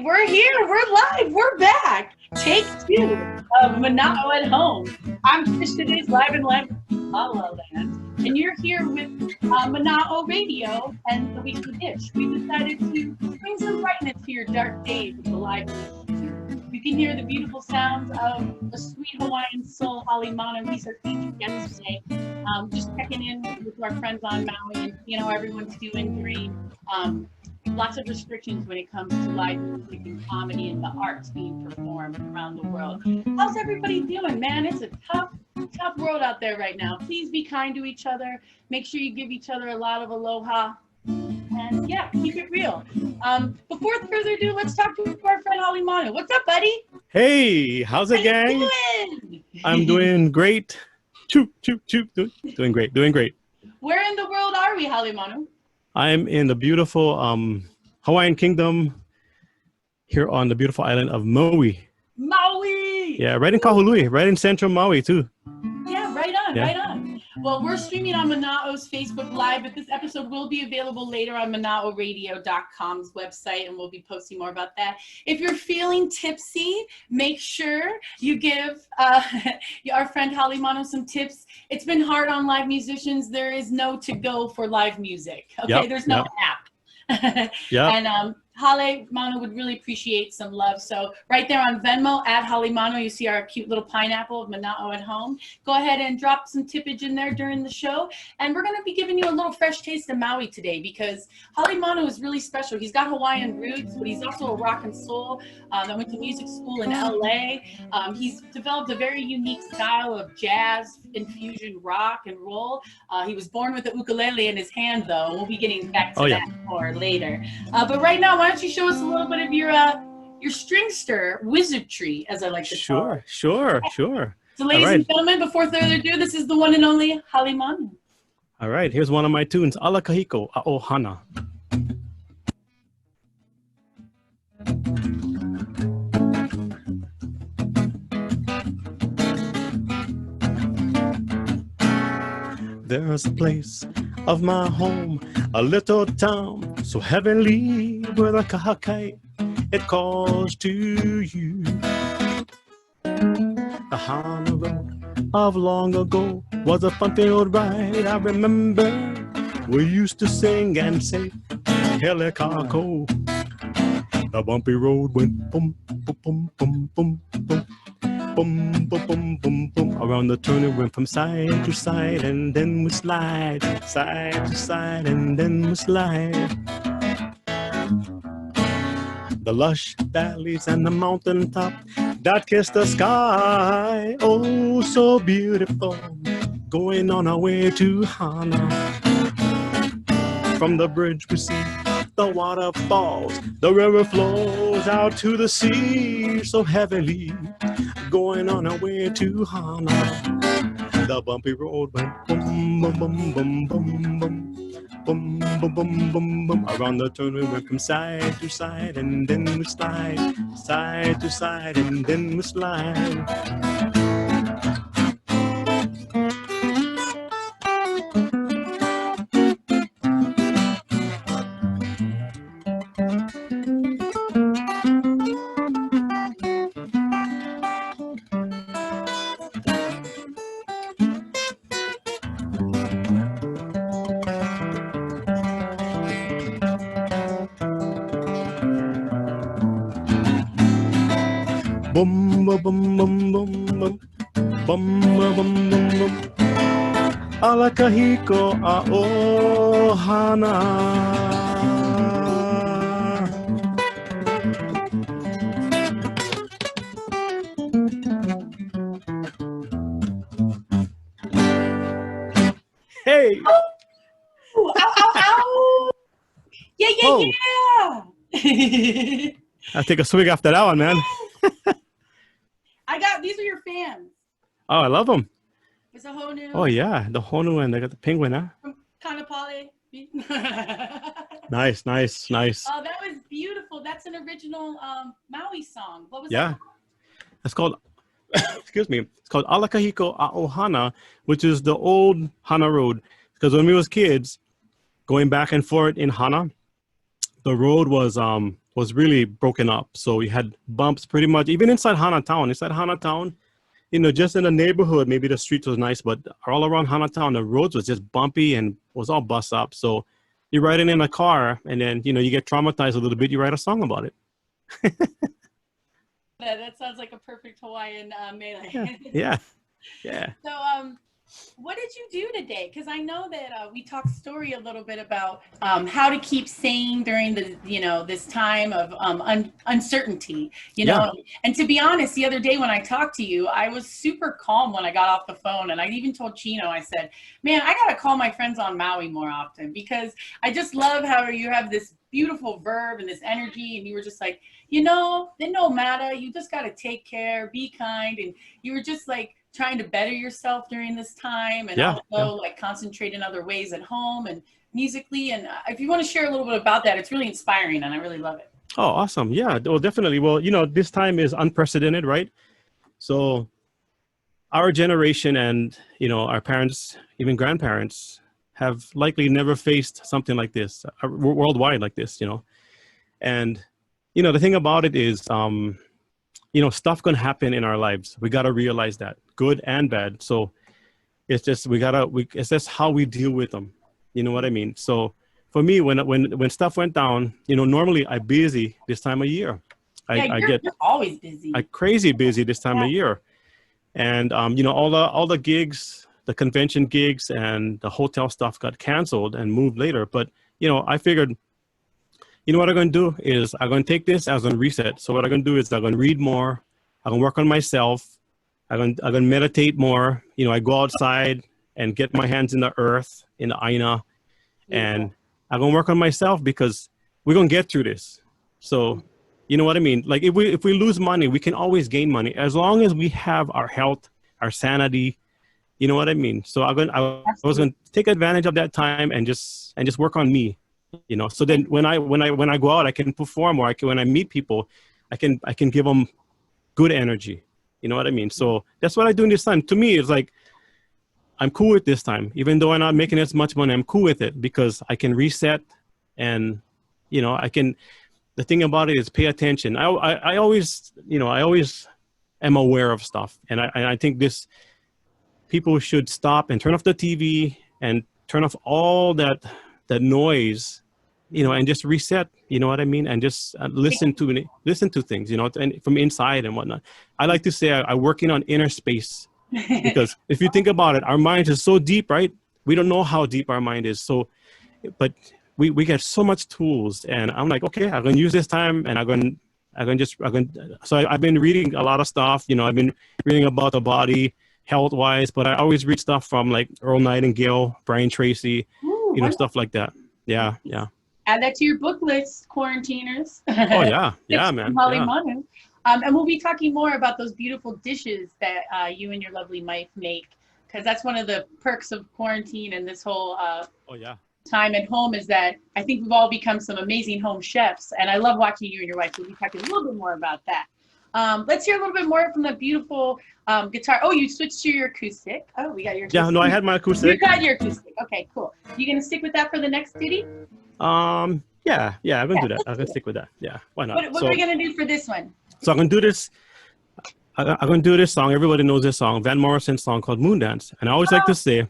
We're here. We're live. We're back. Take two of Mana'o at Home. I'm Trish da Dish, live and live from Aloha land. And you're here with Mana'o Radio and the Weekly Dish. We decided to bring some brightness to your dark days with the live music. You can hear the beautiful sounds of the sweet Hawaiian soul, Halemanu. He's our featured guest today. Just checking in with our friends on Maui and seeing how everyone's doing during lots of restrictions when it comes to live music and comedy and the arts being performed around the world. How's everybody doing, man? It's a tough world out there right now. Please be kind to each other. Make sure you give each other a lot of aloha. And yeah, keep it real. Before further ado, let's talk to our friend Halemanu. What's up, buddy? Hey, how's it, gang? Doing? I'm doing great. Doing great. Where in the world are we, Halemanu? I'm in the beautiful Hawaiian kingdom here on the beautiful island of Maui. Maui! Yeah, right in Kahului, right in central Maui, too. Yeah, right on. Well, we're streaming on Mana'o's Facebook Live, but this episode will be available later on Mana'oRadio.com's website, and we'll be posting more about that. If you're feeling tipsy, make sure you give our friend Halemanu some tips. It's been hard on live musicians. There is no to-go for live music. Okay, there's no app. And Halemanu would really appreciate some love. So right there on Venmo, at Halemanu, you see our cute little pineapple of Mana'o at Home. Go ahead and drop some tippage in there during the show. And we're going to be giving you a little fresh taste of Maui today because Halemanu is really special. He's got Hawaiian roots, but he's also a rock and soul. I went to music school in LA. He's developed a very unique style of jazz, infusion, rock and roll. He was born with the ukulele in his hand, though. And we'll be getting back to that more later. But right now, why don't you show us a little bit of your stringster wizardry, as I like to call it. Sure. So ladies and gentlemen, before further ado, this is the one and only Halemanu. All right, here's one of my tunes, Ala Kahiko A'ohana. There's a place of my home, a little town so heavenly where the kahakai it calls to you. The Hana road of long ago was a fun-filled ride. I remember we used to sing and say Helikako. The bumpy road went boom, boom, boom, boom, boom, boom. Boom, boom, boom, boom, boom. Around the turn it went from side to side, and then we slide, side to side, and then we slide. The lush valleys and the mountaintop that kiss the sky, oh so beautiful, going on our way to Hana. From the bridge we see the waterfalls, the river flows out to the sea, so heavily, going on our way to Hana. The bumpy road went boom, boom, boom, boom, boom, boom. Boom, boom, boom, boom, boom. Around the turn we went from side to side, and then we slide, side to side, and then we slide. Boom, boom, boom, boom, boom, boom, boom, boom, boom, boom. Ala kahiko a'ohana. Hey! Ow, ow, ow! Yeah! I'll take a swig after that one, man. These are your fans. Oh, I love them. It's a Honu. Oh, yeah. The Honu, and they got the penguin, huh? From Kanapale. Nice. Oh, that was beautiful. That's an original Maui song. What was that? It's called, excuse me, it's called Ala Kahiko A'ohana, which is the old Hana Road. Because when we was kids, going back and forth in Hana, the road was really broken up. So we had bumps pretty much, even inside Hana Town. Inside Hana Town, just in the neighborhood, maybe the street was nice, but all around Hana Town, the roads was just bumpy and was all bust up. So you're riding in a car and then, you get traumatized a little bit. You write a song about it. That sounds like a perfect Hawaiian melee. Yeah. So, what did you do today? Because I know that we talked story a little bit about how to keep sane during the, this time of uncertainty, And to be honest, the other day when I talked to you, I was super calm when I got off the phone. And I even told Chino, I said, man, I got to call my friends on Maui more often because I just love how you have this beautiful verb and this energy. And you were just like, it no matter. You just got to take care, be kind. And you were just like, trying to better yourself during this time and also like concentrate in other ways at home and musically. And if you want to share a little bit about that, it's really inspiring and I really love it. Oh, awesome. Yeah, well, definitely. Well, this time is unprecedented, right? So our generation and, our parents, even grandparents have likely never faced something like this, worldwide like this, And, the thing about it is, stuff can happen in our lives. We got to realize that, good and bad. So it's just, it's just how we deal with them. You know what I mean? So for me, when stuff went down, normally I'm busy this time of year. You're always busy. I'm crazy busy this time of year. And, all the gigs, the convention gigs and the hotel stuff got canceled and moved later. But, I figured, what I'm going to do is I'm going to take this as a reset. So what I'm going to do is I'm going to read more. I'm going to work on myself. I'm going to meditate more. I go outside and get my hands in the earth, in the aina. And I'm going to work on myself because we're going to get through this. So, you know what I mean? Like if we lose money, we can always gain money as long as we have our health, our sanity. You know what I mean? So I was going to take advantage of that time and just work on me. So then when I go out, I can perform, or when I meet people, I can give them good energy. You know what I mean? So that's what I do in this time. To me, it's like, I'm cool with this time, even though I'm not making as much money, I'm cool with it because I can reset and, the thing about it is pay attention. I always am aware of stuff. And I think people should stop and turn off the TV and turn off all that noise, and just reset, you know what I mean? And just listen to things, and from inside and whatnot. I like to say I'm working on inner space because if you think about it, our mind is so deep, right? We don't know how deep our mind is. So, but we get so much tools, and I'm like, okay, I'm going to use this time and so I've been reading a lot of stuff, I've been reading about the body health wise, but I always read stuff from like Earl Nightingale, Brian Tracy, stuff like that. Yeah. Add that to your book list, quarantiners. Oh yeah, man. Halemanu. And we'll be talking more about those beautiful dishes that you and your lovely wife make, because that's one of the perks of quarantine and this whole time at home is that I think we've all become some amazing home chefs, and I love watching you and your wife. We'll be talking a little bit more about that. Let's hear a little bit more from the beautiful guitar. Oh, you switched to your acoustic. Oh, we got your acoustic. Yeah, no, I had my acoustic. You got your acoustic. Okay, cool. You gonna stick with that for the next ditty? Yeah, I'm gonna do that. I'm gonna stick with that. Yeah, why not? What are we gonna do for this one? So I'm gonna do this. I'm gonna do this song. Everybody knows this song, Van Morrison's song called Moon Dance. And I always like to say,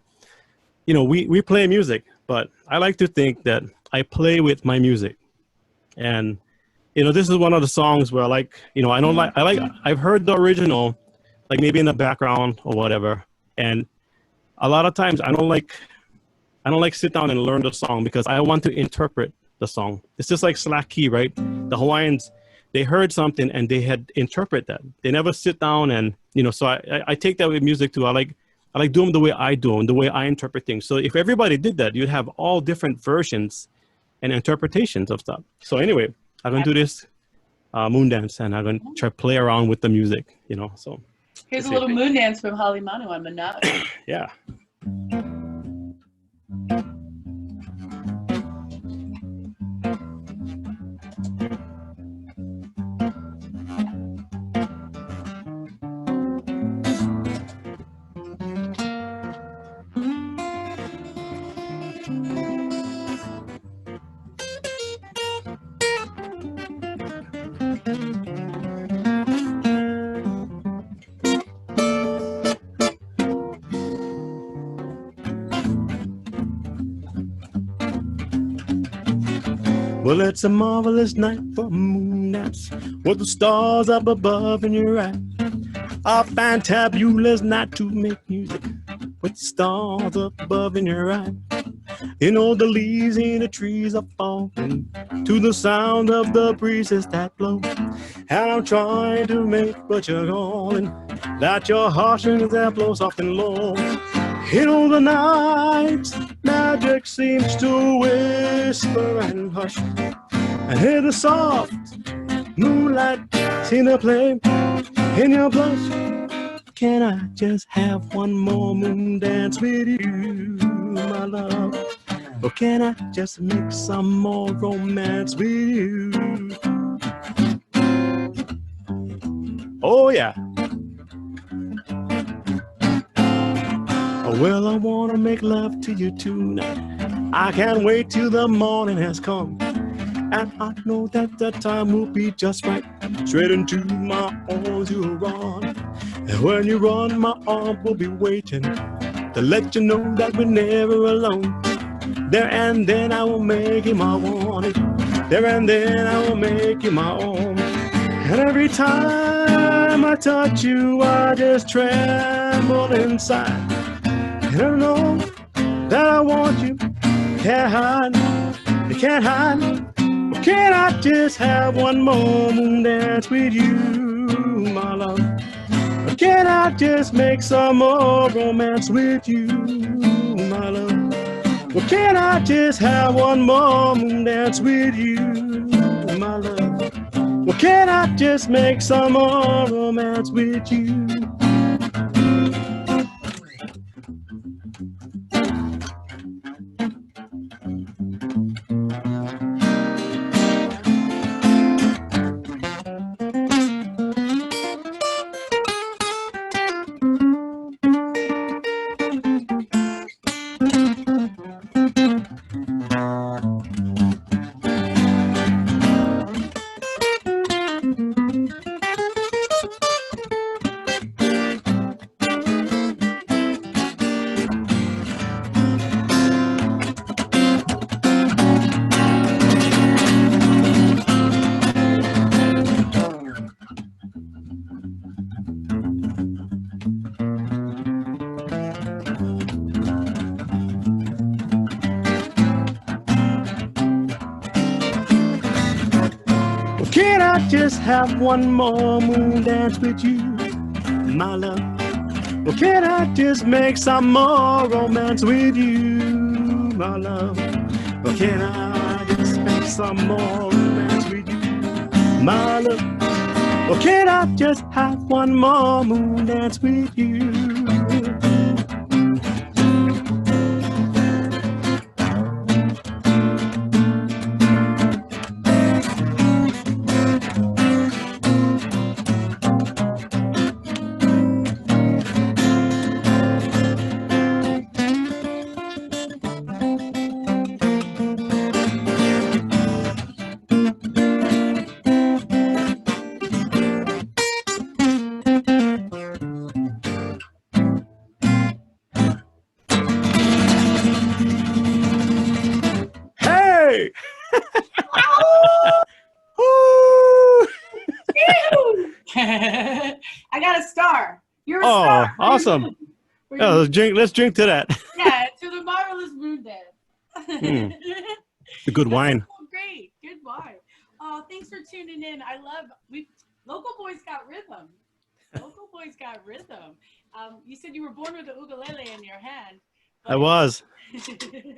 we play music, but I like to think that I play with my music. And this is one of the songs where I've heard the original, like maybe in the background or whatever. And a lot of times I don't like sit down and learn the song because I want to interpret the song. It's just like slack key, right? The Hawaiians, they heard something and they had interpret that. They never sit down and, so I take that with music too. I like doing them the way I do them, the way I interpret things. So if everybody did that, you'd have all different versions and interpretations of stuff. So anyway, I'm going to do this moon dance and I'm going to try to play around with the music, so. Here's a little moon dance from Halemanu on Manao. Yeah. Well, it's a marvelous night for a moon dance with the stars up above in your eye. A fantabulous night to make music with the stars up above in your eye. You know the leaves in the trees are falling to the sound of the breezes that blow. And I'm trying to make but you're calling that your heartstrings that blow soft and low. You know the night's magic seems to whisper and hush. I hear the soft moonlight seem to play in your blush. Can I just have one more moon dance with you, my love? Or can I just make some more romance with you? Oh yeah. Well, I wanna make love to you tonight. I can't wait till the morning has come. And I know that the time will be just right. Straight into my arms you'll run. And when you run, my arm will be waiting to let you know that we're never alone. There and then I will make you my wanted. There and then I will make you my own. And every time I touch you, I just tremble inside. And I know that I want you. Can't hide, you can't hide. Well, can I just have one more moon dance with you, my love? Or can I just make some more romance with you, my love? Well, can I just have one more moon dance with you, my love? Well, can I just make some more romance with you? Can I just have one more moon dance with you, my love? Or can I just make some more romance with you, my love? Or can I just make some more romance with you, my love? Or can I just have one more moon dance with you? I got a star. You're a star. Awesome. Yeah, let's drink to that. Yeah, to the marvelous moon dance. The good wine. Oh, great. Good wine. Oh, thanks for tuning in. I love Local Boys got rhythm. Local Boys got rhythm. You said you were born with the ukulele in your hand. I was.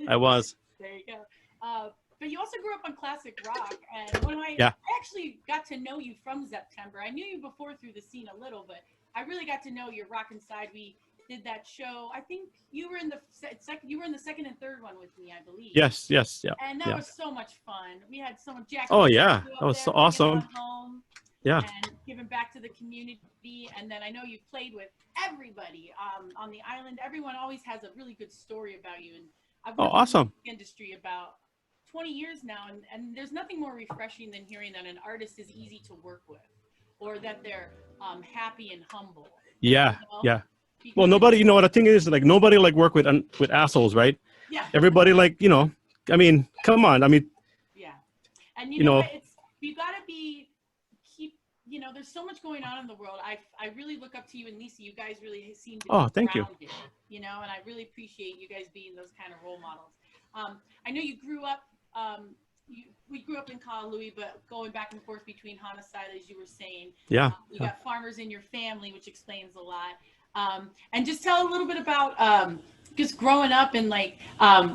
I was. There you go. But you also grew up on classic rock, and when I actually got to know you from September, I knew you before through the scene a little, but I really got to know your rockin' side. We did that show. I think you were in the second and third one with me, I believe. Yes, yeah. And that was so much fun. We had so much Jack. Oh yeah, that was so awesome. Yeah. And giving back to the community, and then I know you've played with everybody on the island. Everyone always has a really good story about you, and I've been in the industry about 20 years now, and there's nothing more refreshing than hearing that an artist is easy to work with, or that they're happy and humble. Yeah, you know? Yeah. Because well, nobody, you know what the thing is, like nobody like work with assholes, right? Yeah. Everybody like, you know, I mean, come on, I mean. Yeah. And you know, you got to there's so much going on in the world. I really look up to you and Lisa. You guys really seem to be thank you. grounded, and I really appreciate you guys being those kind of role models. I know you grew up, we grew up in Kahului, but going back and forth between Hanasai, as you were saying. Yeah. You got farmers in your family, which explains a lot. And just tell a little bit about just growing up and like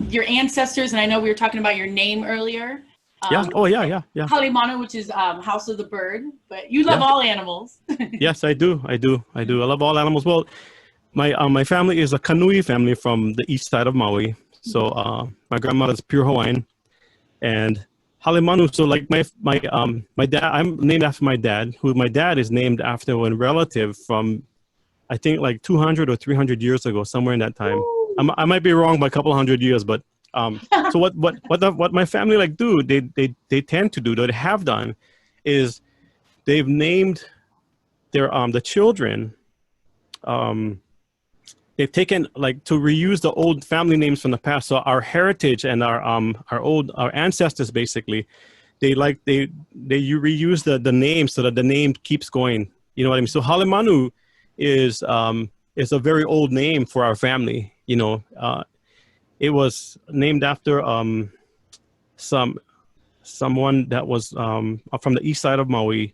your ancestors. And I know we were talking about your name earlier. Yeah. Halemanu, which is House of the Bird, but you love all animals. Yes, I do. I love all animals. Well, my family is a Kanui family from the east side of Maui. So my grandmother's pure Hawaiian, and Halemanu. So like my dad, I'm named after my dad. Who my dad is named after a relative from, I think like 200 or 300 years ago, somewhere in that time. I might be wrong by a couple hundred years, but so what my family like do, they tend to do, they have done, is they've named their the children. They've taken like to reuse the old family names from the past. So our heritage and our ancestors basically, they reuse the name so that the name keeps going. You know what I mean? So Halemanu is a very old name for our family. It was named after someone that was from the east side of Maui.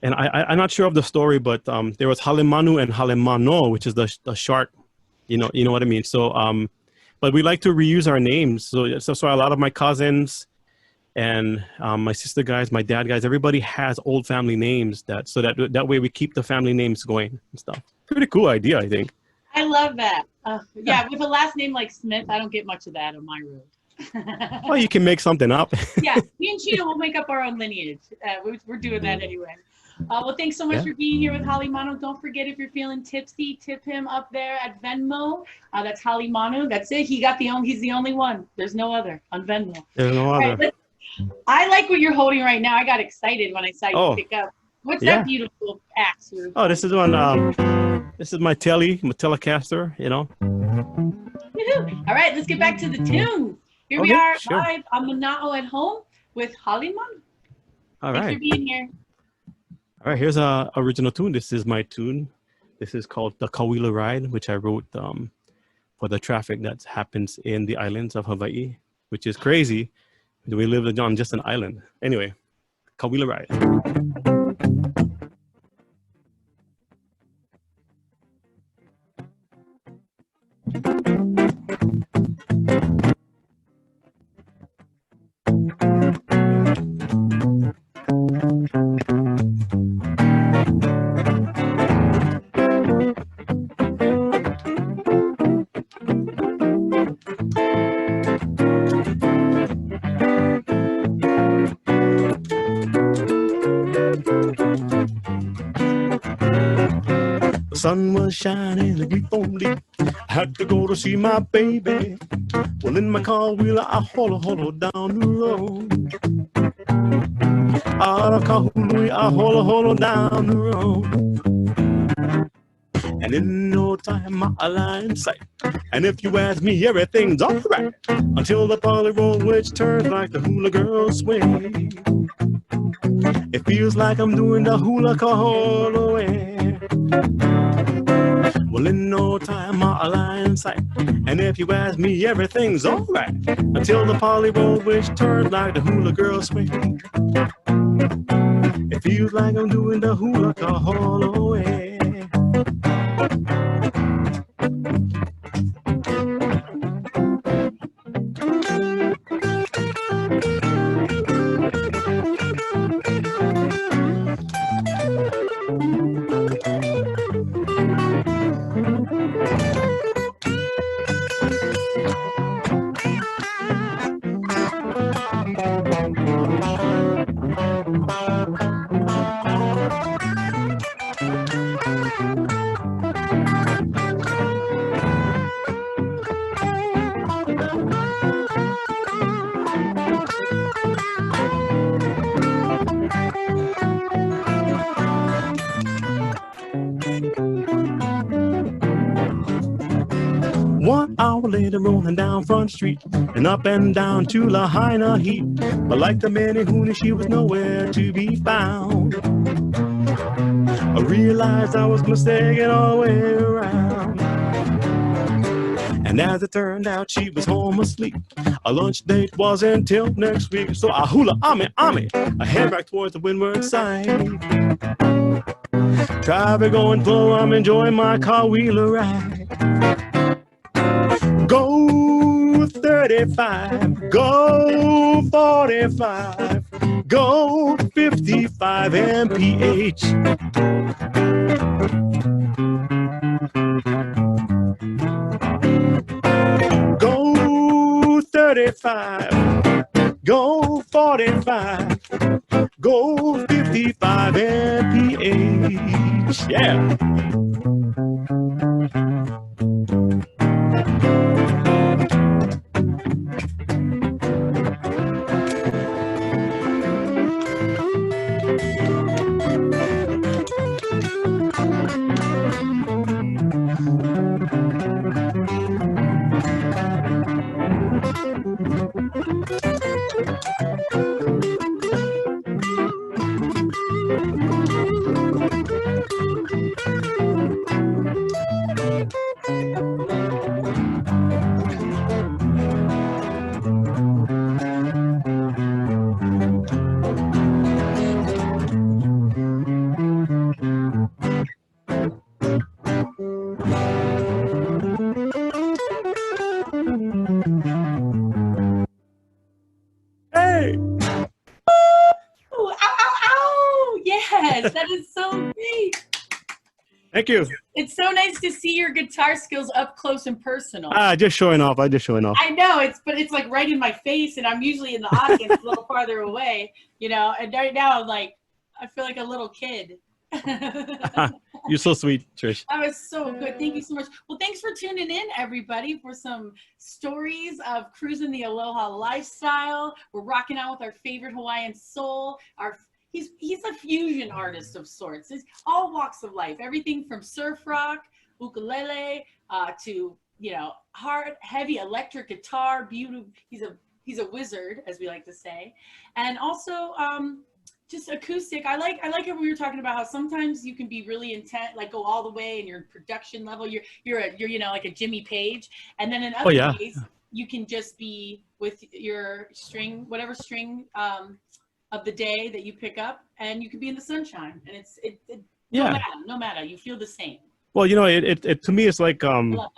And I'm not sure of the story, but there was Halemanu and Halemano, which is the shark, you know what I mean? So, but we like to reuse our names. So a lot of my cousins and my sister guys, my dad guys, everybody has old family names so that way we keep the family names going and stuff. Pretty cool idea, I think. I love that. Yeah, with a last name like Smith, I don't get much of that on my road. Well, you can make something up. Yeah, me and Cheetah will make up our own lineage. We're doing that anyway. Well, thanks so much for being here with Halemanu. Don't forget, if you're feeling tipsy, tip him up there at Venmo. That's Halemanu. That's it. He's the only one. There's no other on Venmo. There's no other. Right, I like what you're holding right now. I got excited when I saw you pick up. What's that beautiful axe? This is one. This is my Telecaster. All right, let's get back to the tune. Here we are live on Mana'o at Home with Halemanu. All right. Thanks for being here. All right, here's a original tune. This is my tune. This is called the Kauila Ride, which I wrote for the traffic that happens in the islands of Hawaii, which is crazy. We live on just an island. Anyway, Kauila Ride. The sun was shining like leaf on leaf. I had to go to see my baby. Well, in my car wheeler, I hollow down the road. Out of Kahului, I hollow down the road. And in no time, my line in sight. And if you ask me, everything's alright. Until the poly road, which turns like the hula girl swing. It feels like I'm doing the hula kaholoe. Well, in no time, my line in sight. And if you ask me, everything's alright. Until the poly road, which turns like the hula girl swing. It feels like I'm doing the hula kaholoe. hour later, rolling down Front Street and up and down to Lahaina Heat. But like the man in Hooney, she was nowhere to be found. I realized I was mistaken all the way around. And as it turned out, she was home asleep. Our lunch date wasn't until next week. So I hula ame, I head back towards the windward side. Traffic going slow, I'm enjoying my car wheeler ride. Go 35, go 45, go 55 mph. Go 35, go 45, go 55 mph. Yeah. Hey! Ooh, ow, ow, ow! Yes, that is so great. Thank you. It's so nice to see your guitar skills up close and personal. Just showing off. I just showing off. I know, but it's like right in my face, and I'm usually in the audience a little farther away, you know. And right now, I'm like, I feel like a little kid. You're so sweet, Trish. That was so good. Thank you so much. Well, thanks for tuning in, everybody, for some stories of cruising the Aloha lifestyle. We're rocking out with our favorite Hawaiian soul. He's a fusion artist of sorts. It's all walks of life, everything from surf rock, ukulele, to hard, heavy electric guitar. Beautiful. He's a wizard, as we like to say, and also just acoustic. I like how we were talking about how sometimes you can be really intent, like go all the way in your production level. You're like a Jimmy Page, and then in other ways you can just be with your string, whatever string of the day that you pick up, and you can be in the sunshine, and no matter, you feel the same. Well, it to me it's like I love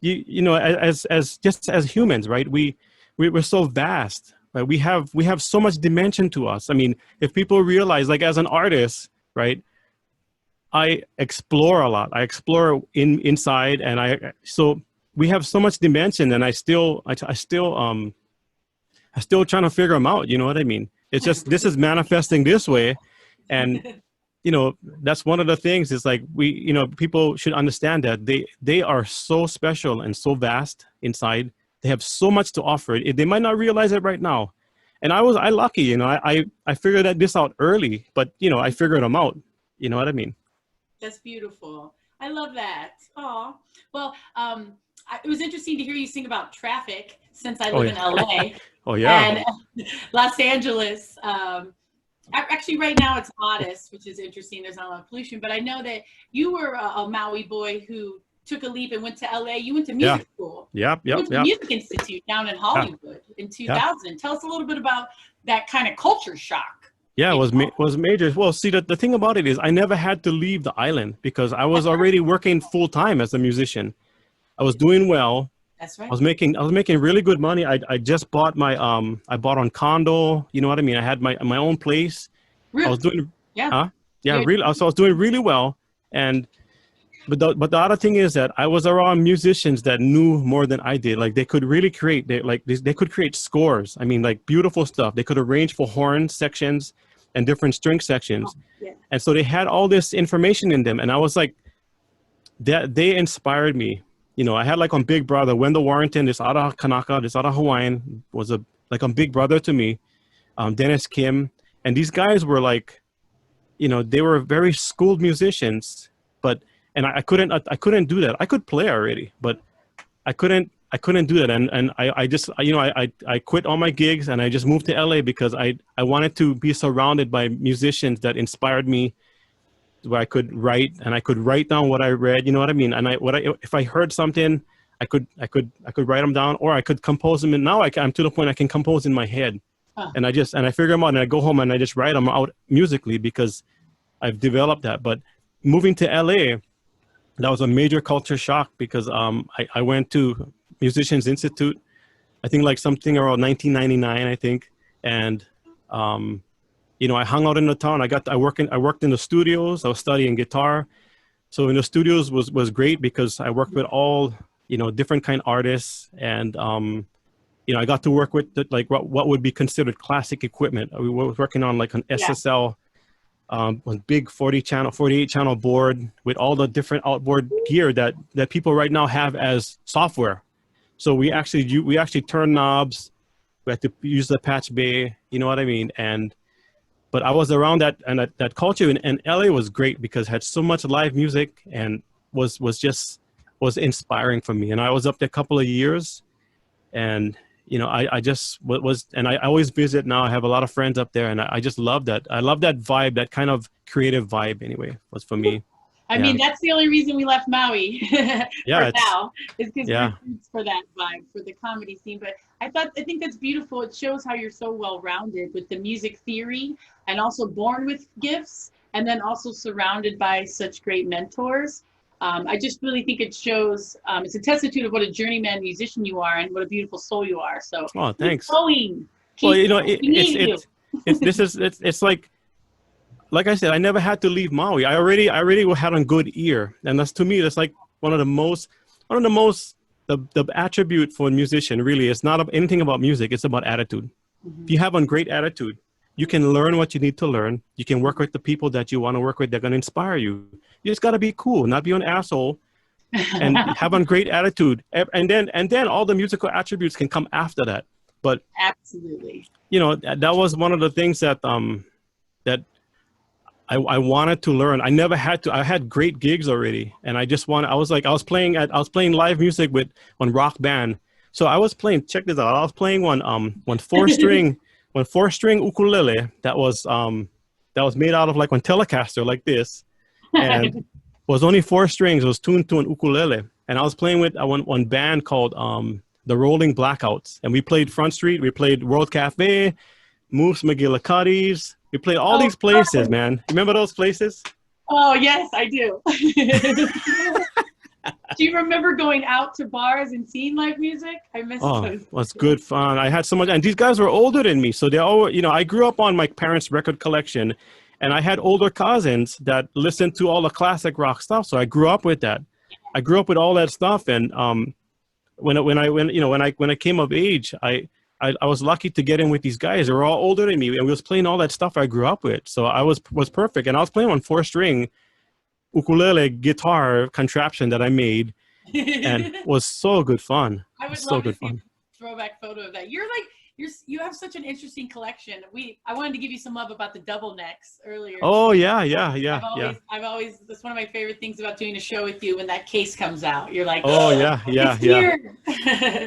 that. as humans, right? We're so vast. Right? We have so much dimension to us. I mean, if people realize, like as an artist, right? I explore a lot. I explore inside, and so we have so much dimension, and I still trying to figure them out. You know what I mean? It's just this is manifesting this way, and that's one of the things. Is like people should understand that they are so special and so vast inside. They have so much to offer. They might not realize it right now. And I lucky, I figured this out early, but I figured them out. You know what I mean? That's beautiful. I love that. Oh, well, it was interesting to hear you sing about traffic since I live in LA. Oh yeah. And Los Angeles. Actually, right now it's modest, which is interesting. There's not a lot of pollution, but I know that you were a Maui boy who took a leap and went to LA. You went to music school. Yep. Music Institute down in Hollywood in 2000. Yeah. Tell us a little bit about that kind of culture shock. Yeah, it was major. Well, see, the thing about it is I never had to leave the island because I was already working full time as a musician. I was doing well. That's right. I was making really good money. I just bought my I bought on condo. You know what I mean? I had my own place. Really? I was doing Really? So I was doing really well, but the other thing is that I was around musicians that knew more than I did. Like they could really create. They could create scores. I mean, like beautiful stuff. They could arrange for horn sections and different string sections, and so they had all this information in them. And I was like, they inspired me. I had like on Big Brother, Wendell Warrington, this other Kanaka, this other Hawaiian was a Big Brother to me, Dennis Kim, and these guys were like, they were very schooled musicians, and I couldn't do that. I could play already, but I couldn't I couldn't do that. And I just, you know, I quit all my gigs and I just moved to LA because I wanted to be surrounded by musicians that inspired me, where I could write and I could write down what I read, you know what I mean? And if I heard something, I could write them down, or I could compose them. And now I'm to the point I can compose in my head. And I figure them out, and I go home and I just write them out musically because I've developed that. But moving to LA, that was a major culture shock because I went to Musicians Institute, I think like something around 1999, I think. And, you know, I hung out in the town. I worked in the studios. I was studying guitar. So in the studios was great because I worked with all, you know, different kind of artists. And, you know, I got to work with like what would be considered classic equipment. We were working on like an SSL, one big 48 channel board with all the different outboard gear that people right now have as software. So we actually turn knobs. We had to use the patch bay, you know what I mean? But I was around that, and that culture in LA was great because it had so much live music and was inspiring for me. And I was up there a couple of years, and you know, I just was, and I always visit now. I have a lot of friends up there, and I just love that. I love that vibe, that kind of creative vibe anyway, was for me. I mean, that's the only reason we left Maui for now, is because we're roots for that vibe, for the comedy scene. But I think that's beautiful. It shows how you're so well-rounded with the music theory, and also born with gifts, and then also surrounded by such great mentors. I just really think it shows, it's a testament of what a journeyman musician you are and what a beautiful soul you are. So, thanks. Well, you know, it's like I said, I never had to leave Maui. I already had a good ear, and that's, to me, that's like one of the most the attribute for a musician. Really, it's not anything about music. It's about attitude. If you have a great attitude, you can learn what you need to learn. You can work with the people that you want to work with. They're going to inspire you. You just got to be cool, not be an asshole, and have a great attitude. And then all the musical attributes can come after that. But absolutely, you know, that was one of the things that that I wanted to learn. I never had to. I had great gigs already, and I was playing live music with one rock band. So I was playing. Check this out. I was playing one four string ukulele that was made out of like one Telecaster like this, and was only 4 strings. It was tuned to an ukulele, and I was playing with one band called the Rolling Blackouts, and we played Front Street. We played World Cafe, Moose McGillicuddy's. We played all these places, man. Remember those places? Oh, yes, I do. Do you remember going out to bars and seeing live music? I miss those. It was good fun. I had so much, and these guys were older than me. So they all, you know, I grew up on my parents' record collection, and I had older cousins that listened to all the classic rock stuff. So I grew up with that. I grew up with all that stuff. And when I came of age, I was lucky to get in with these guys. They were all older than me, and we was playing all that stuff I grew up with. So I was perfect. And I was playing on 4-string ukulele guitar contraption that I made, and was so good fun. I would love to see a throwback photo of that. You have such an interesting collection. I wanted to give you some love about the double necks earlier. Oh yeah. I've always that's one of my favorite things about doing a show with you, when that case comes out. You're like, oh yeah.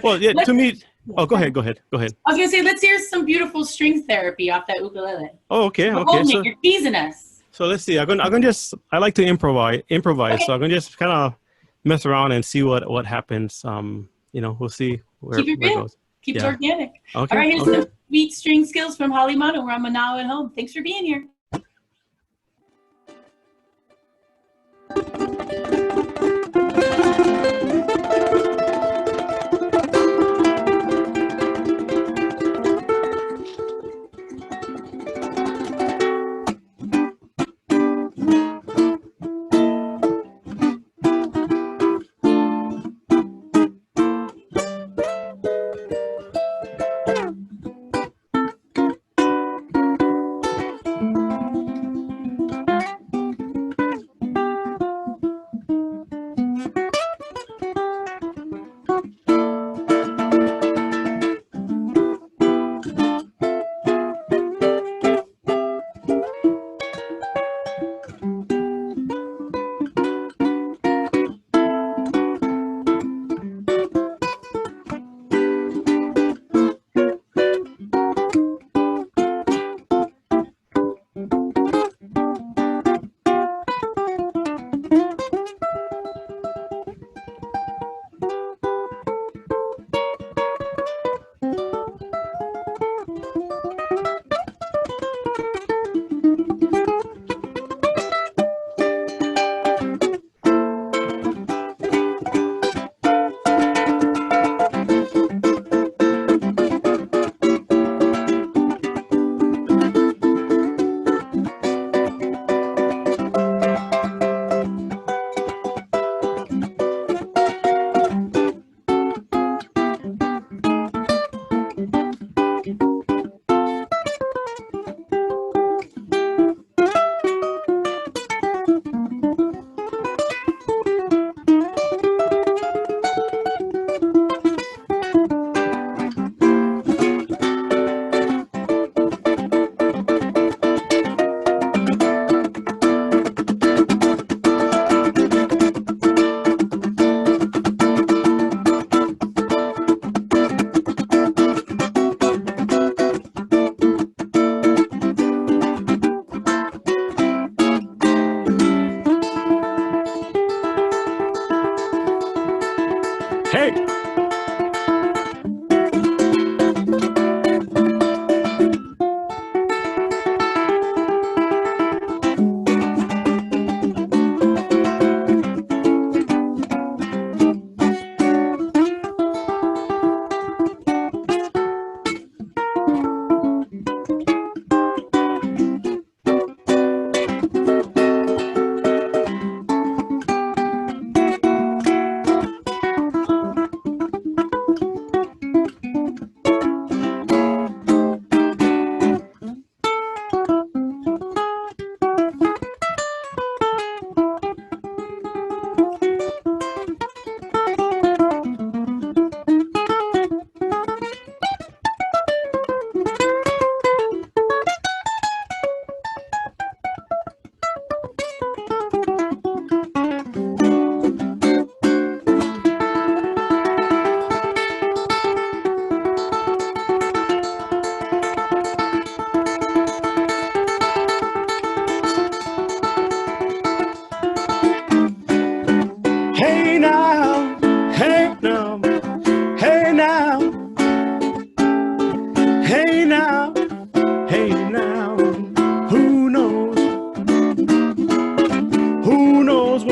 Well, yeah, to me. Oh, go ahead. I was gonna say, let's hear some beautiful string therapy off that ukulele. Oh, okay. So, you're teasing us. So let's see. I like to improvise. Okay. So I'm gonna just kind of mess around and see what happens. You know, we'll see where it goes. Keep it organic. Okay. All right, here's some sweet string skills from Halemanu. We're on Manao at Home. Thanks for being here.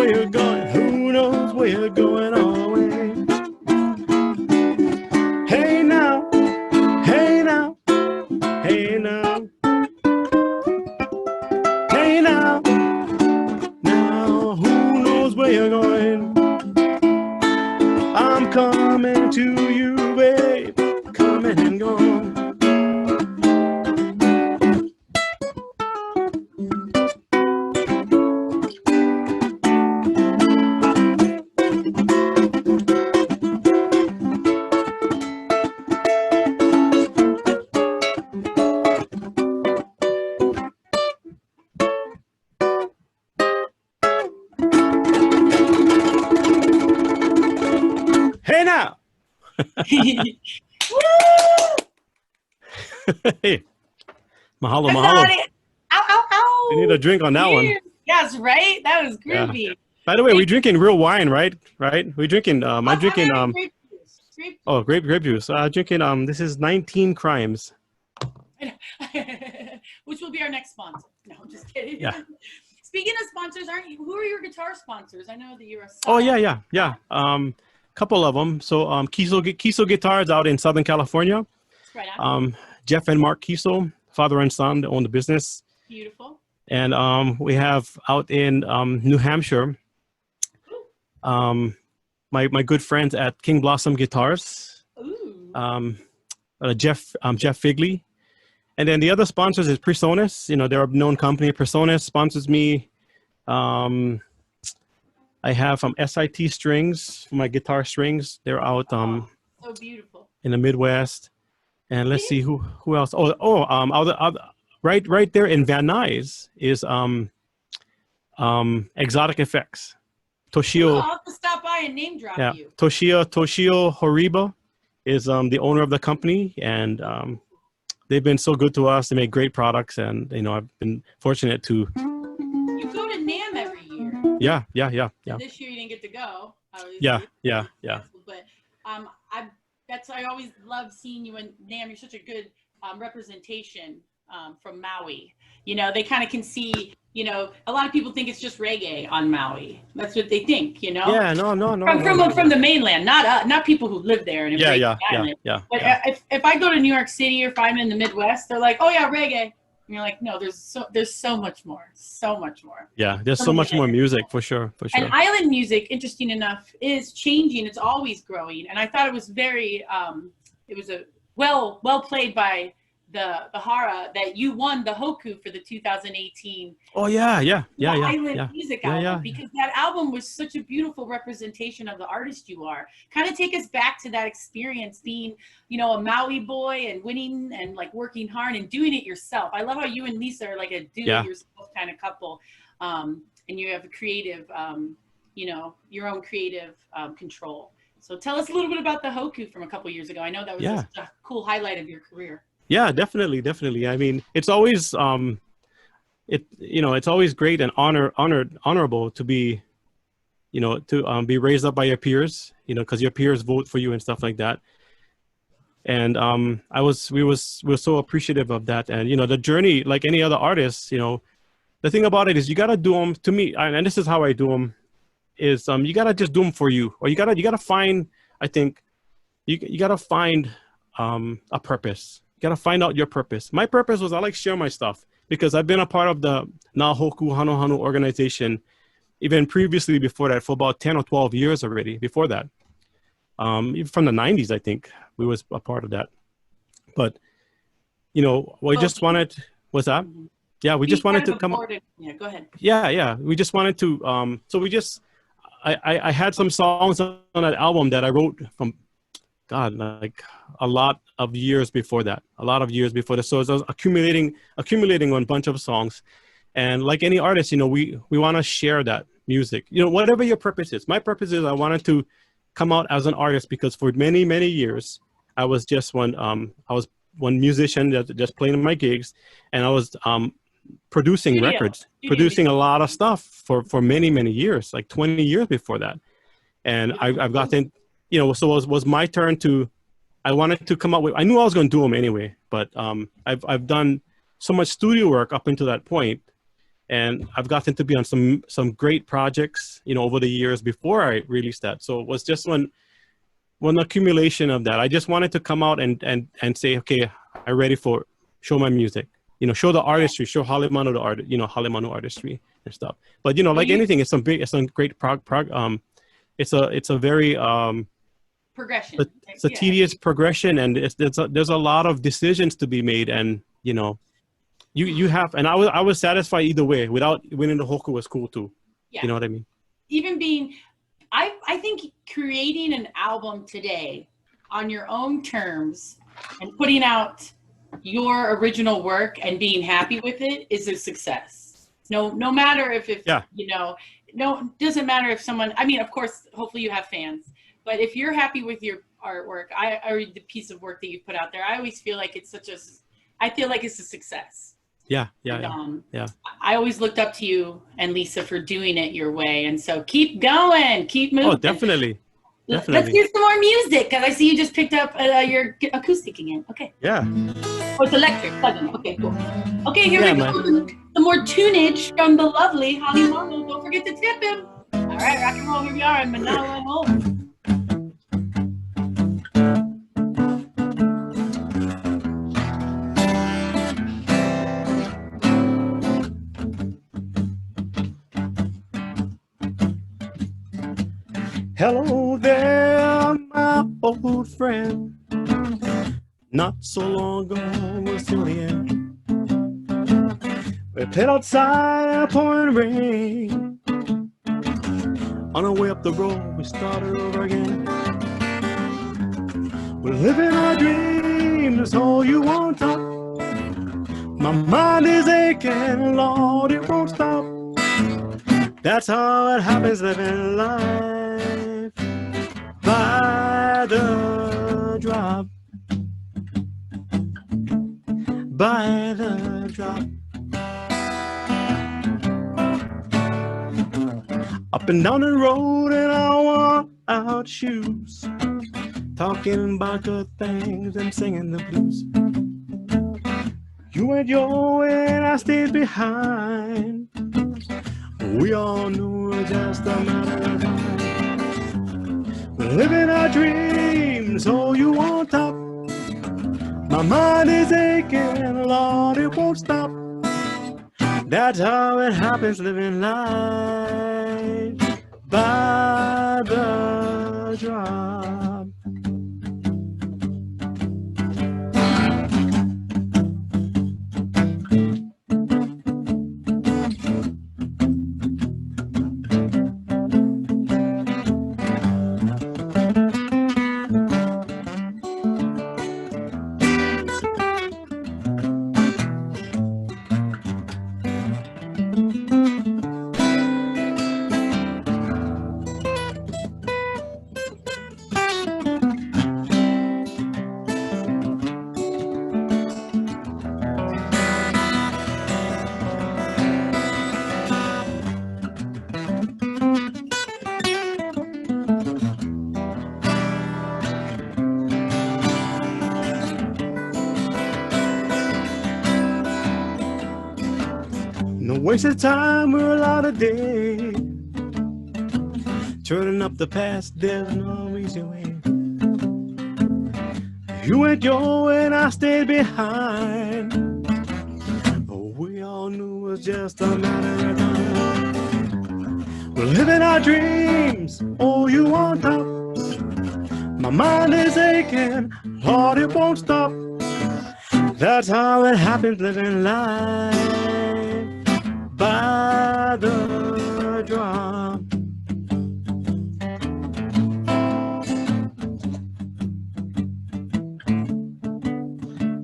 where you're going? Who knows where you're going away? Hey now, hey now, hey now, hey now. Now who knows where you're going? I'm coming to you, babe, coming and going. Hey now. Hey, mahalo, mahalo. Ow, ow, ow. We need a drink on that one. Yes, right? That was groovy. Yeah. By the way, we're drinking real wine, right? Right? We're drinking. I'm drinking. Grape juice. Grape Oh, grape juice. Drinking. This is 19 Crimes. Which will be our next sponsor. No, I'm just kidding. Yeah. Speaking of sponsors, who are your guitar sponsors? I know that you're a. Oh yeah. Couple of them. So Kiso Guitars out in Southern California. Right on. Jeff and Mark Kiso, father and son, own the business. Beautiful. And we have out in New Hampshire, my good friends at King Blossom Guitars. Ooh. Jeff Figley. And then the other sponsors is Presonus. You know, they're a known company. Presonus sponsors me. I have SIT strings for my guitar strings. They're out so beautiful in the Midwest. And let's see who else. Right there in Van Nuys is Exotic Effects. Toshio. I'll have to stop by and name drop you. Toshio Horiba is the owner of the company, and they've been so good to us. They make great products, and I've been fortunate to. You go to NAMM every year. Yeah. This year you didn't get to go. Yeah. But I always love seeing you in NAMM. You're such a good representation from Maui. They kind of can see. A lot of people think it's just reggae on Maui. That's what they think. Yeah. No. From the mainland, not people who live there. And Yeah. But if I go to New York City or if I'm in the Midwest, they're like, oh yeah, reggae. And you're like, no, there's so much more. Yeah, there's so much more music for sure. And island music, interesting enough, is changing. It's always growing. And I thought it was very, it was a well played by the Hara that you won the Hoku for the 2018. Oh yeah. Island music album, because that album was such a beautiful representation of the artist you are. Kind of take us back to that experience, being, a Maui boy and winning and like working hard and doing it yourself. I love how you and Lisa are like a do-it-yourself kind of couple, and you have a creative, your own creative control. So tell us a little bit about the Hoku from a couple years ago. I know that was just a cool highlight of your career. Yeah, definitely. I mean, it's always it's always great and honorable to be, be raised up by your peers, because your peers vote for you and stuff like that. And we were so appreciative of that. And the journey, like any other artist, the thing about it is you gotta do them. To me, and this is how I do them, is you gotta just do them for you, or you gotta find. I think you gotta find a purpose. You gotta find out your purpose. My purpose was I like share my stuff, because I've been a part of the Nahoku Hanu organization even previously before that for about 10 or 12 years already before that. Even from the 90s, I think we was a part of that. But, we just wanted, what's that? Yeah, we just wanted to come up. Yeah, go ahead. Yeah. We just wanted to, I had some songs on that album that I wrote from, God, like a lot of years before that. So I was accumulating on a bunch of songs. And like any artist, we want to share that music, whatever your purpose is. My purpose is I wanted to come out as an artist, because for many, many years, I was just one musician that just playing in my gigs, and I was producing records, producing a lot of stuff for many, many years, like 20 years before that. And I've gotten, so it was my turn to, I wanted to come up with, I knew I was going to do them anyway, but I've done so much studio work up until that point And I've gotten to be on some great projects, you know, over the years before I released that. So it was just one accumulation of that. I just wanted to come out and say, okay, I'm ready for show my music, you know, show the artistry, show Halemanu the art, you know, Halemanu artistry and stuff. But you know, like anything, it's some great it's a very progression. It's a tedious progression, and there's a lot of decisions to be made, and you know, you have, and I was satisfied either way. Without winning the Hoku was cool too. Yeah. You know what I mean? Even being, I think creating an album today on your own terms and putting out your original work and being happy with it is a success. No matter if you know, doesn't matter if someone, I mean, of course, hopefully you have fans, but if you're happy with your artwork, I the piece of work that you put out there, I always feel like I feel like it's a success. Yeah. I always looked up to you and Lisa for doing it your way, and so keep going, keep moving. Oh, definitely. Let's hear some more music, because I see you just picked up your acoustic again. Okay. Yeah. Oh, it's electric. Okay, cool. Okay, here we go. Some more tunage from the lovely Halemanu. Don't forget to tip him. All right, rock and roll. Here we are in Manalo and home. Hello there, my old friend. Not so long ago, we're still here. We played outside, pouring rain. On our way up the road, we started over again. We're living our dreams, all you want to. My mind is aching, Lord, it won't stop. That's how it happens, living life. By the drop, by the drop. Up and down the road in our worn out shoes, talking about good things and singing the blues. You went your way and I stayed behind. We all knew it was just a matter of time. We're living our dreams, all you want top. My mind is aching, Lord, it won't stop. That's how it happens, living life by the drop. Wasted time, we're allowed a day. Turning up the past, there's no easy way. You went your way and I stayed behind. Oh, we all knew it was just a matter of time. We're living our dreams, all you want top. My mind is aching, Lord, it won't stop. That's how it happens, living life by the drop.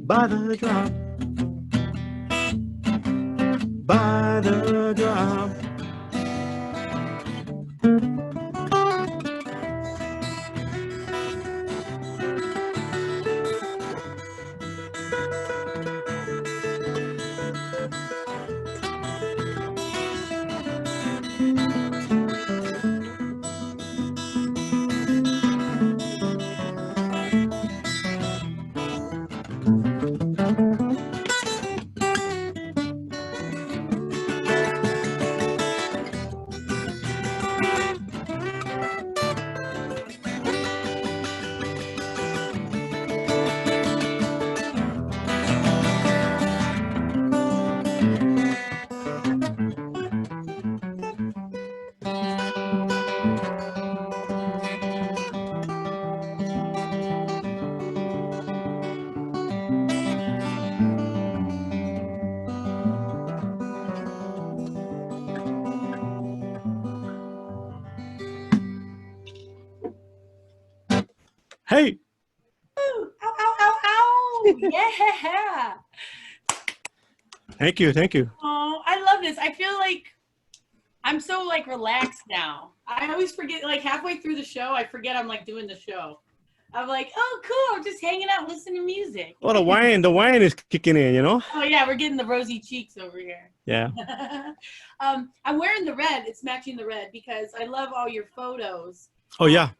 By the drop. By the drop. Hey. Ow, ow, ow, ow. Yeah. Thank you. Thank you. Oh, I love this. I feel like I'm so like relaxed now. I always forget, like halfway through the show, I forget I'm like doing the show. I'm like, oh, cool. I'm just hanging out, listening to music. Well, the wine is kicking in, you know? Oh, yeah. We're getting the rosy cheeks over here. Yeah. I'm wearing the red. It's matching the red because I love all your photos. Oh, yeah.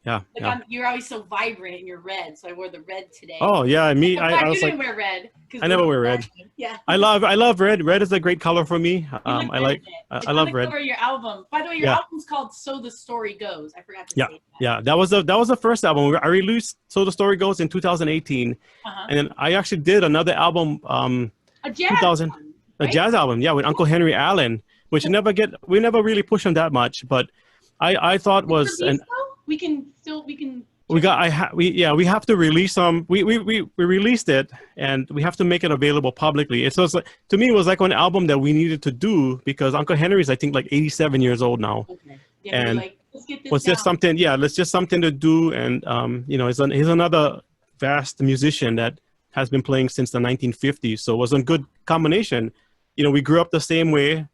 You're always so vibrant in your red, so I wore the red today. Oh, yeah. Me, I you was didn't like, wear red. I never wear red. Yeah. I love red. Red is a great color for me. I love red. Cover of your album. By the way, your album's called "So the Story Goes." I forgot to say that. Yeah. That was the first album. I released "So the Story Goes" in 2018, and then I actually did another album. A jazz album, a jazz album, yeah, with Uncle Henry Allen, which we never really pushed him that much, but I thought was we can. We have to release some. We released it, and we have to make it available publicly. So it's like, to me, it was like an album that we needed to do because Uncle Henry's, I think, like 87 years old now. Okay. Yeah, and like, let's get this just something. Yeah, let's just something to do. And he's another vast musician that has been playing since the 1950s. So it was a good combination. We grew up the same way.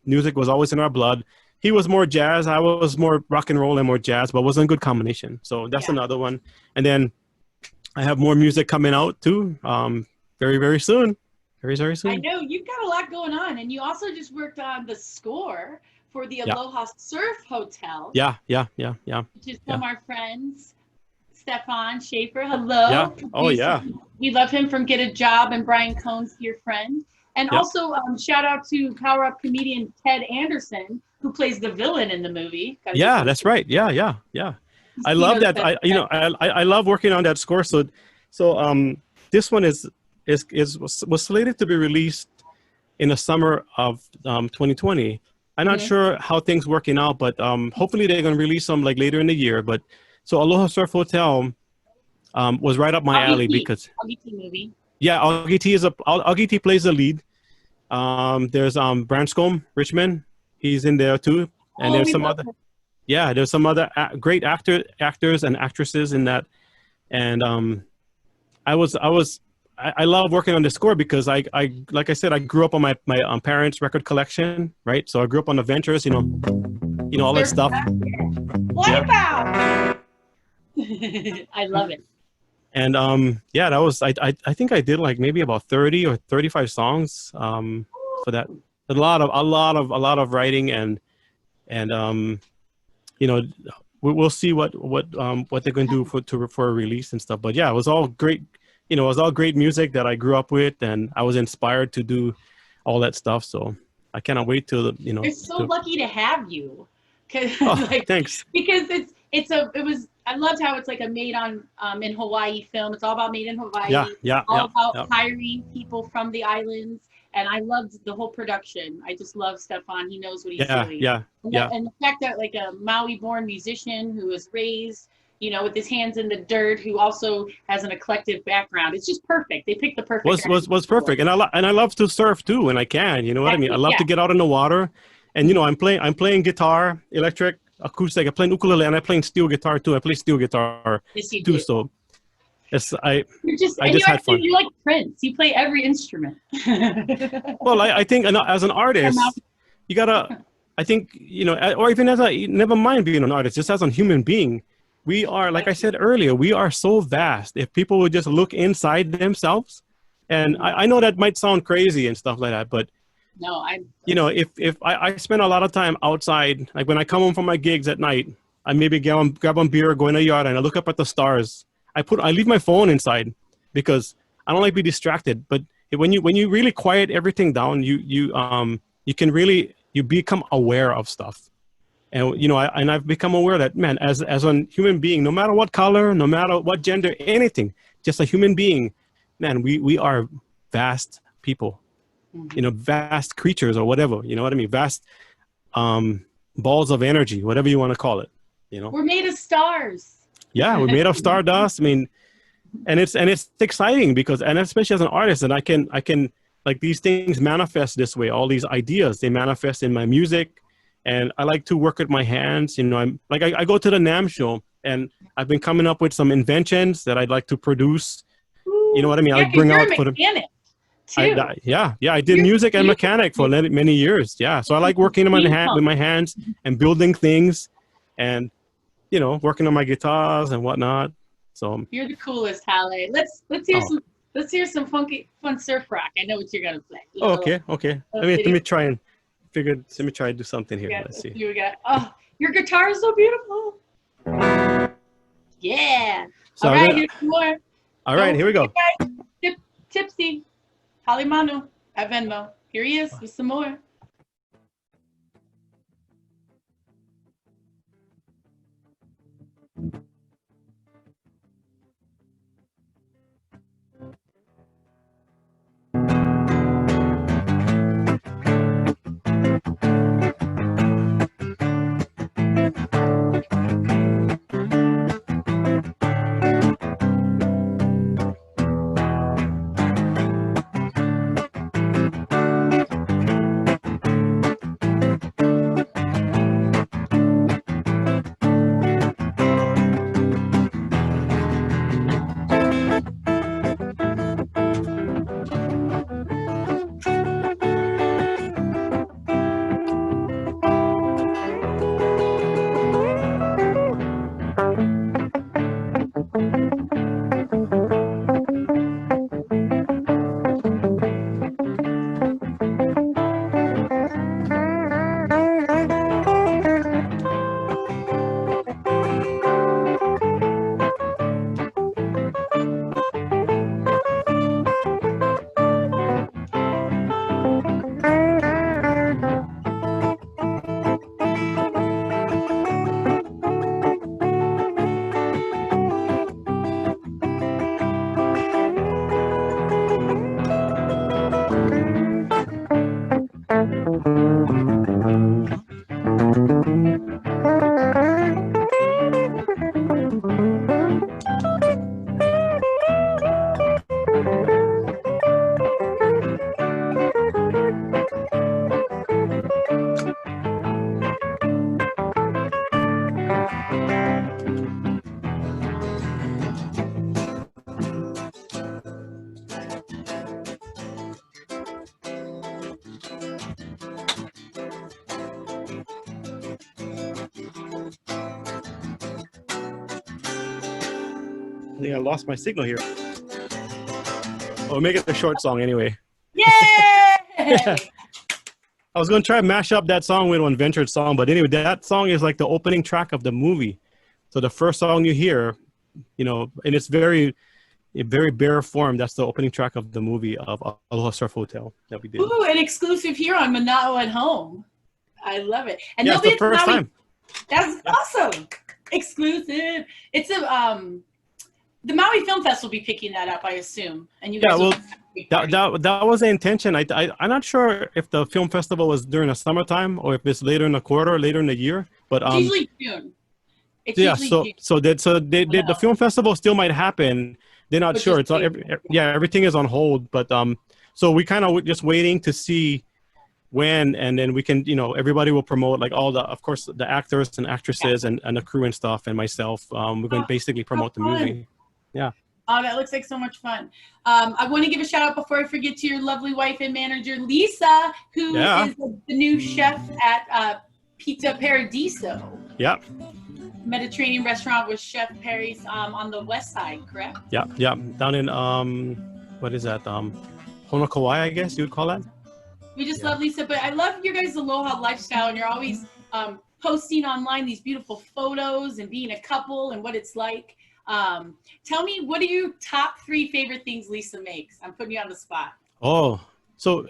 Music was always in our blood. He was more jazz. I was more rock and roll and more jazz, but it was a good combination. So that's another one. And then I have more music coming out too. Very, very soon. Very, very soon. I know you've got a lot going on, and you also just worked on the score for the Aloha Surf Hotel. Yeah. Which is from our friends, Stefan Schaefer. Hello. Yeah. Oh, yeah. We love him from Get a Job, and Brian Cohn's your friend. And also shout out to Power Up comedian Ted Anderson, who plays the villain in the movie. Yeah, that's right. Yeah. I love that. I love working on that score. So this one was slated to be released in the summer of 2020. I'm not sure how things working out, but hopefully they're going to release some like later in the year. But so Aloha Surf Hotel was right up my alley because Augie T movie. Yeah, Augie T plays the lead. There's Branscombe Richmond. He's in there too, and there's some other. Yeah, there's some other great actors and actresses in that, and I love working on the score because I like I said, I grew up on my parents' record collection, right? So I grew up on the Ventures, all that stuff. Wipeout. I love it. And that was I think I did like maybe about 30 or 35 songs for that. A lot of writing and we'll see what they're going to do for a release and stuff. But yeah, it was all great. It was all great music that I grew up with, and I was inspired to do all that stuff. So I cannot wait till We're so lucky to have you. Thanks. Because I loved how it's like a made on in Hawaii film. It's all about made in Hawaii. All about hiring people from the islands. And I loved the whole production. I just love Stefan. He knows what he's doing. And the fact that like a Maui-born musician who was raised, with his hands in the dirt, who also has an eclectic background. It's just perfect. They picked the perfect. Was perfect. And I love to surf too when I can. You know what I mean? I love to get out in the water. And I'm playing guitar, electric, acoustic. I play ukulele, and I play steel guitar too. I play steel guitar too. So I just had fun. You're like Prince. You play every instrument. Well, I think as an artist, you gotta. I think or even never mind being an artist, just as a human being, we are, like I said earlier, we are so vast. If people would just look inside themselves, and I know that might sound crazy and stuff like that, but. No, if I spend a lot of time outside, like when I come home from my gigs at night, I maybe grab a beer, go in the yard, and I look up at the stars. I leave my phone inside because I don't like to be distracted. But when you really quiet everything down, you become aware of stuff. And I've become aware that, man, as a human being, no matter what color, no matter what gender, anything, just a human being, man, we are vast people. Vast creatures or whatever, you know what I mean? Vast balls of energy, whatever you want to call it, We're made of stars. Yeah, we're made of stardust. I mean, and it's exciting because, and especially as an artist, and I can like these things manifest this way. All these ideas, they manifest in my music, and I like to work with my hands. I'm like, I go to the NAMM show and I've been coming up with some inventions that I'd like to produce. Ooh, You know what I mean? yeah, I'd bring you're out a for mechanic too. I did music and mechanic for many years. Yeah, so I like working with my hands and building things, and you know, working on my guitars and whatnot. So you're the coolest, Halle. Let's hear some fun surf rock. I know what you're gonna play. Okay. Let me try and let me try to do something here. Let's see. We got. Oh, your guitar is so beautiful. Yeah. So all right, here's some more. All right, here we go. Tipsy, Halemanu at Venmo. Here he is with some more. I think I lost my signal here. Oh, make it a short song anyway. Yay! I was going to try to mash up that song with one Ventured song, but anyway, that song is like the opening track of the movie. So the first song you hear, you know, and it's very bare form. That's the opening track of the movie of Aloha Surf Hotel that we did. Ooh, an exclusive here on Mana'o at Home. I love it. And yeah, it's the first time. That's awesome. Exclusive. It's the Maui Film Fest will be picking that up, I assume. And you guys that was the intention. I'm not sure if the film festival was during the summertime or if it's later in the quarter, later in the year. But it's usually June. It's usually June. The film festival still might happen. They're not sure. It's not everything is on hold. But so we kind of just waiting to see when, and then we can, you know, everybody will promote, like all the, of course, the actors and actresses and the crew and stuff, and myself. We're going to basically promote the movie. Yeah. Oh, that looks like so much fun. I want to give a shout out before I forget to your lovely wife and manager, Lisa, who is the new chef at Pizza Paradiso. Yeah. Mediterranean restaurant with Chef Perry's on the west side, correct? Yeah. Down in, what is that? Honokawai, I guess you would call that? We just love Lisa, but I love your guys' Aloha lifestyle, and you're always posting online these beautiful photos and being a couple and what it's like. Tell me, what are your top 3 favorite things Lisa makes? I'm putting you on the spot. Oh, so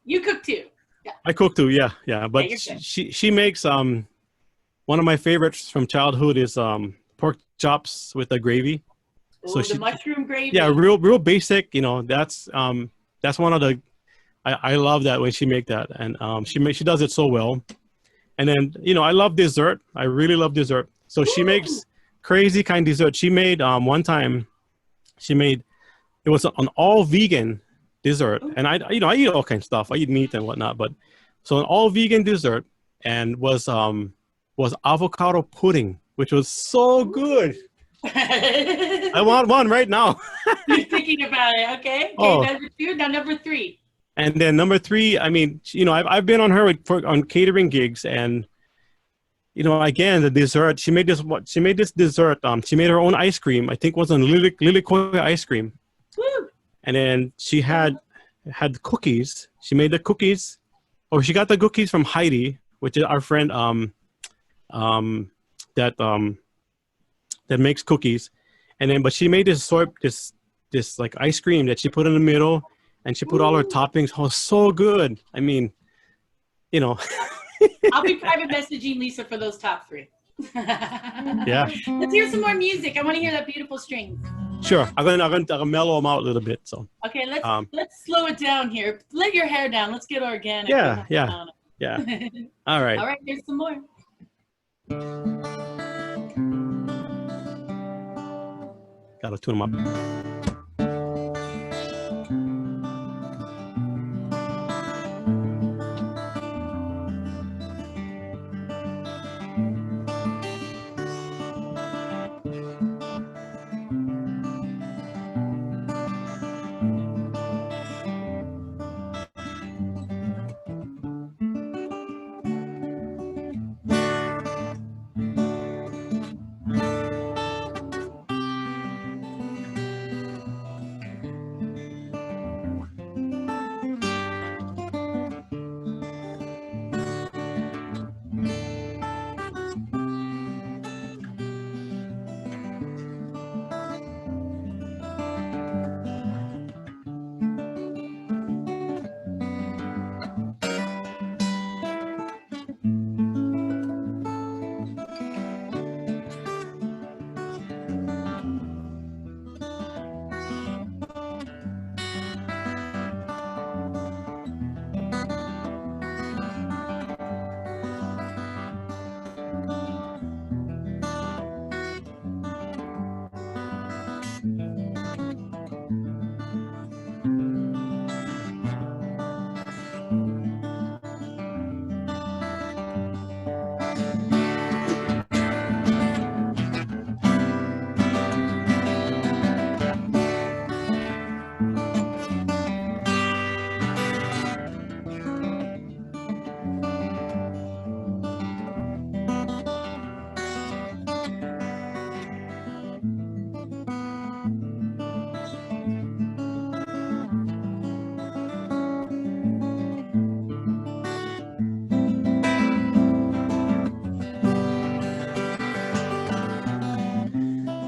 you cook too. Yeah. I cook too. Yeah. But she makes, one of my favorites from childhood is, pork chops with the gravy. Ooh, so the mushroom gravy. Yeah. Real basic, you know, that's one of the, I love that when she make that. And, she does it so well. And then, you know, I love dessert. I really love dessert. So she makes crazy kind of dessert. She made one time. It was an all vegan dessert, and I eat all kinds of stuff. I eat meat and whatnot, but so an all vegan dessert, and was avocado pudding which was so good. I want one right now. You're thinking about it, okay? Oh. Number 2, now number 3. And then number 3, I mean, you know, I've been on her on catering gigs, and you know, again, the dessert. She made this dessert. She made her own ice cream. I think it was on Lilikoi ice cream. Woo! And then she had cookies. She made the cookies. Oh, she got the cookies from Heidi, which is our friend that makes cookies. And then, but she made this like ice cream that she put in the middle, and she put all her toppings. Oh, so good. I mean, you know. I'll be private messaging Lisa for those top 3. Yeah. Let's hear some more music. I want to hear that beautiful string. Sure. I'm gonna mellow them out a little bit. So. Okay, let's slow it down here. Let your hair down. Let's get organic. Yeah. All right. All right. Here's some more. Gotta tune them up.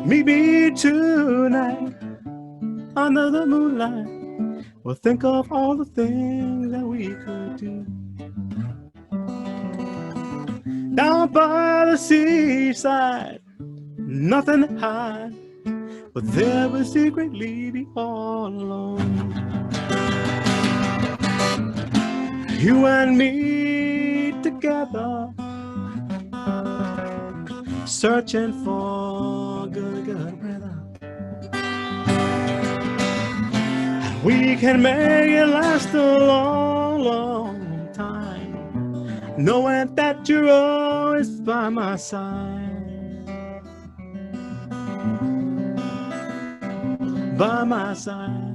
Meet me tonight under the moonlight. We'll think of all the things that we could do. Down by the seaside, nothing to hide, but there we secretly be all alone. You and me together, searching for good weather. We can make it last a long, long time, knowing that you're always by my side, by my side.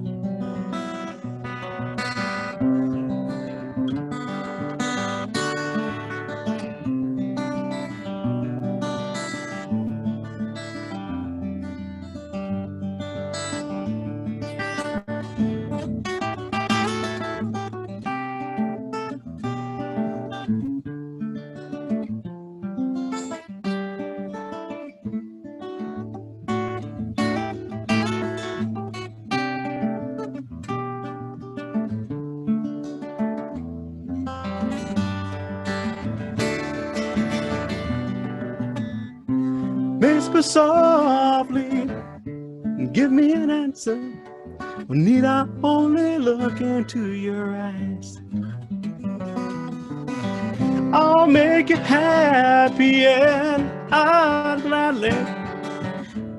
Whisper softly, give me an answer. Need I only look into your eyes? I'll make you happy and I'll gladly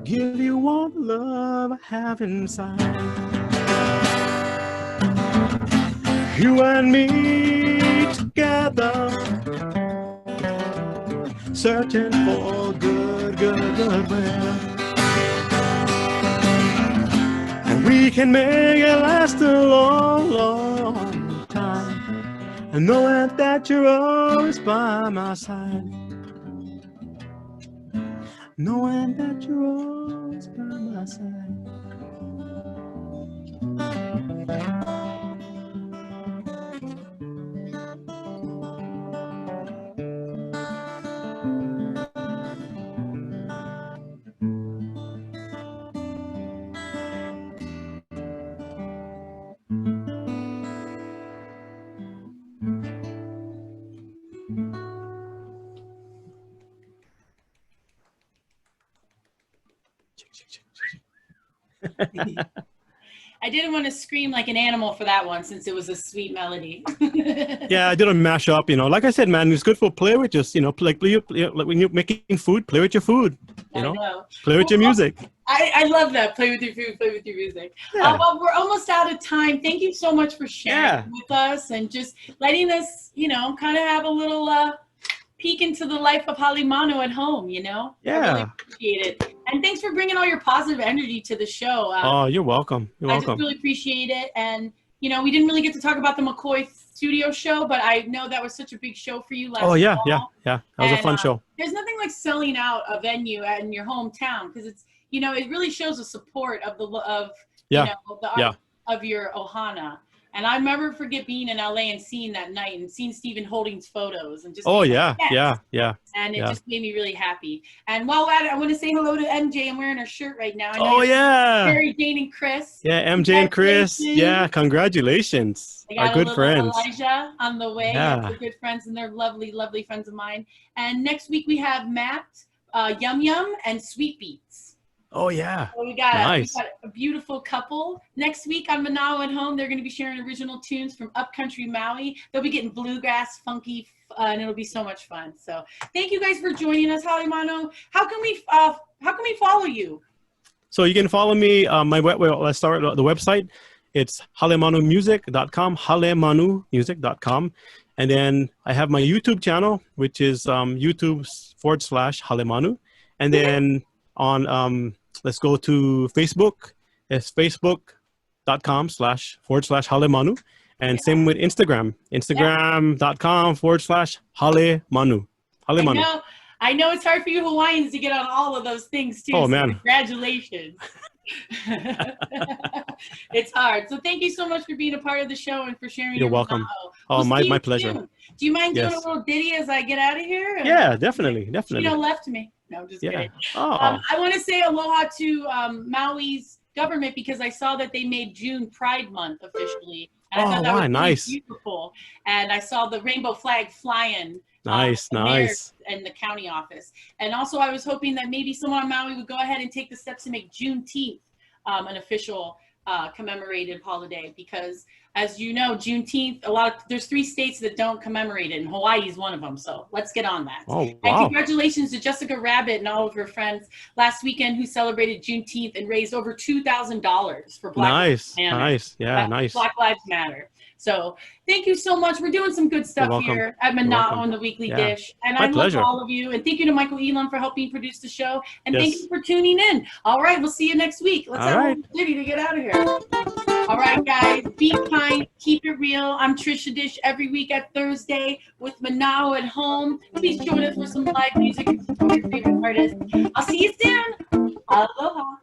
give you all the love I have inside. You and me together, searching for good good weather. And we can make it last a long, long time. And knowing that you're always by my side. Knowing that you're always by my side. I didn't want to scream like an animal for that one since it was a sweet melody. Yeah, I didn't mash up, Like I said, man, it's good for play with just, like when you're making food, play with your food, I know. Play with your music. I love that. Play with your food, play with your music. Yeah. Well, we're almost out of time. Thank you so much for sharing with us and just letting us, kind of have a little peek into the life of Halemanu at home, Yeah. I really appreciate it. And thanks for bringing all your positive energy to the show. Oh, you're welcome. You're welcome. I just really appreciate it. And, we didn't really get to talk about the McCoy studio show, but I know that was such a big show for you last fall. Yeah. That was a fun show. There's nothing like selling out a venue in your hometown because it's, it really shows the support of the art of your Ohana. And I never forget being in LA and seeing that night and seeing Stephen Holding's photos and just yeah. And it just made me really happy. And while at it, I want to say hello to MJ. I'm wearing her shirt right now. Mary Jane and Chris. Yeah, MJ and Chris. Yeah, congratulations. Our good friends. Elijah on the way. Yeah. They're good friends and they're lovely, lovely friends of mine. And next week we have Matt, Yum Yum, and Sweet Beats. Oh, yeah. So we got a beautiful couple. Next week on Manao at Home, they're going to be sharing original tunes from upcountry Maui. They'll be getting bluegrass, funky, and it'll be so much fun. So thank you guys for joining us, Halemanu. How can we follow you? So you can follow me. Let's start the website. It's halemanumusic.com, halemanumusic.com. And then I have my YouTube channel, which is YouTube.com/Halemanu. And then on let's go to Facebook. It's facebook.com//Halemanu. And same with Instagram. Instagram.com/Halemanu. Halemanu. I know it's hard for you Hawaiians to get on all of those things too. Oh, so man. Congratulations. It's hard. So thank you so much for being a part of the show and for sharing. You're welcome. Oh, my pleasure. Do you mind doing a little ditty as I get out of here? Yeah, definitely. Left me. No, just kidding. Oh. I want to say aloha to Maui's government because I saw that they made June Pride Month officially. And I thought that was really beautiful. And I saw the rainbow flag flying. Nice. And the county office. And also I was hoping that maybe someone on Maui would go ahead and take the steps to make Juneteenth an official commemorated holiday because as you know, Juneteenth, there's 3 states that don't commemorate it and Hawaii is one of them. So let's get on that. Oh, wow. And congratulations to Jessica Rabbit and all of her friends last weekend who celebrated Juneteenth and raised over $2,000 for Black Lives Matter. Nice. Yeah, nice. Black Lives Matter. So thank you so much. We're doing some good stuff here at Manao on the Weekly Dish. And I love all of you. And thank you to Michael Elam for helping produce the show. And thank you for tuning in. All right, we'll see you next week. Let's have a ditty to get out of here. All right, guys, be kind, keep it real. I'm Trish da Dish every week at Thursday with Manao at Home. Please join us for some live music and support your favorite artists. I'll see you soon. Aloha.